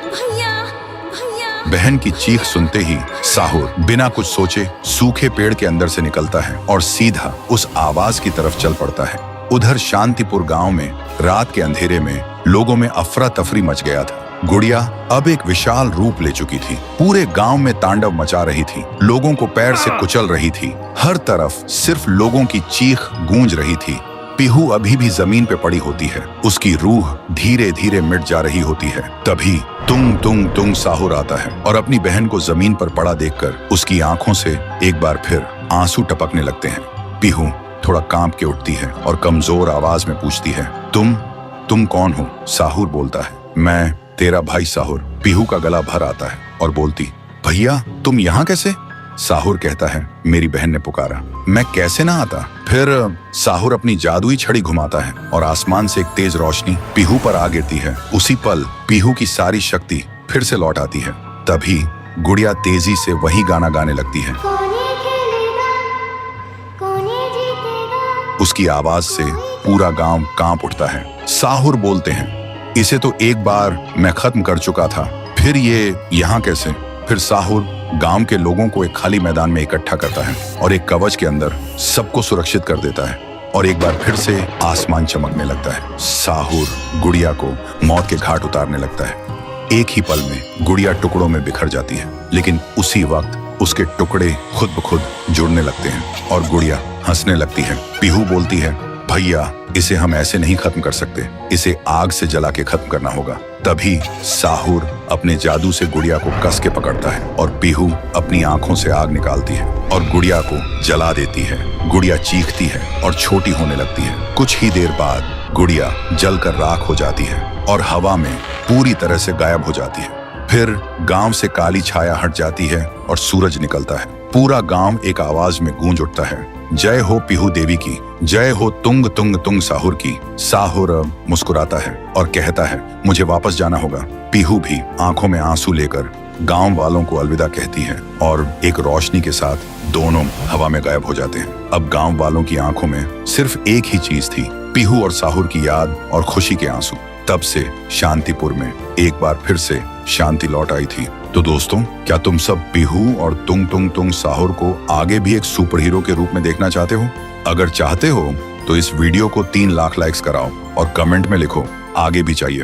भैया भैया। बहन की चीख सुनते ही साहुर बिना कुछ सोचे सूखे पेड़ के अंदर से निकलता है और सीधा उस आवाज की तरफ चल पड़ता है। उधर शांतिपुर गांव में रात के अंधेरे में लोगों में अफरा तफरी मच गया था। गुड़िया अब एक विशाल रूप ले चुकी थी, पूरे गांव में तांडव मचा रही थी, लोगों को पैर से कुचल रही थी। हर तरफ सिर्फ लोगों की चीख गूंज रही थी। पीहू अभी भी जमीन पे पड़ी होती है, उसकी रूह धीरे धीरे मिट जा रही होती है। तभी तुंग तुंग तुंग साहुर आता है और अपनी बहन को जमीन पर पड़ा देखकर उसकी आंखों से एक बार फिर आंसू टपकने लगते हैं। पीहू थोड़ा कांप के उठती है और कमजोर आवाज में पूछती है, तुम कौन हो? साहुर बोलता है, मैं तेरा भाई साहुर। पीहू का गला भर आता है और बोलती, भैया तुम यहाँ कैसे? साहुर कहता है, मेरी बहन ने पुकारा, मैं कैसे ना आता। फिर साहुर अपनी जादुई छड़ी घुमाता है और आसमान से एक तेज रोशनी पीहू पर आ गिरती है। उसी पल पीहू की सारी शक्ति फिर से लौट आती है। तभी गुड़िया तेजी से वही गाना गाने लगती है। उसकी आवाज से पूरा गांव कांप उठता है। साहुर बोलते हैं, इसे तो एक बार मैं खत्म कर चुका था, फिर ये यहाँ कैसे? फिर साहुर गांव के लोगों को एक खाली मैदान में इकट्ठा करता है और एक कवच के अंदर सबको सुरक्षित कर देता है और एक बार फिर से आसमान चमकने लगता है। साहुर गुड़िया को मौत के घाट उतारने लगता है। एक ही पल में गुड़िया टुकड़ों में बिखर जाती है, लेकिन उसी वक्त उसके टुकड़े खुद ब खुद जुड़ने लगते हैं और गुड़िया हंसने लगती है। पीहू बोलती है, भैया इसे हम ऐसे नहीं खत्म कर सकते, इसे आग से जला के खत्म करना होगा। तभी साहुर अपने जादू से गुड़िया को कस के पकड़ता है और पीहू अपनी आंखों से आग निकालती है और गुड़िया को जला देती है। गुड़िया चीखती है और छोटी होने लगती है। कुछ ही देर बाद गुड़िया जलकर राख हो जाती है और हवा में पूरी तरह से गायब हो जाती है। फिर गांव से काली छाया हट जाती है और सूरज निकलता है। पूरा गांव एक आवाज में गूंज उठता है, जय हो पीहू देवी की, जय हो तुंग तुंग तुंग साहुर की। साहुर मुस्कुराता है और कहता है, मुझे वापस जाना होगा। पीहू भी आंखों में आंसू लेकर गांव वालों को अलविदा कहती है और एक रोशनी के साथ दोनों हवा में गायब हो जाते हैं। अब गांव वालों की आंखों में सिर्फ एक ही चीज थी, पीहू और साहुर की याद और खुशी के आंसू। तब से शांतिपुर में एक बार फिर से शांति लौट आई थी। तो दोस्तों, क्या तुम सब पीहू और तुंग तुंग तुंग साहुर को आगे भी एक सुपर हीरो के रूप में देखना चाहते हो? अगर चाहते हो तो इस वीडियो को 3 लाख लाइक्स कराओ और कमेंट में लिखो, आगे भी चाहिए।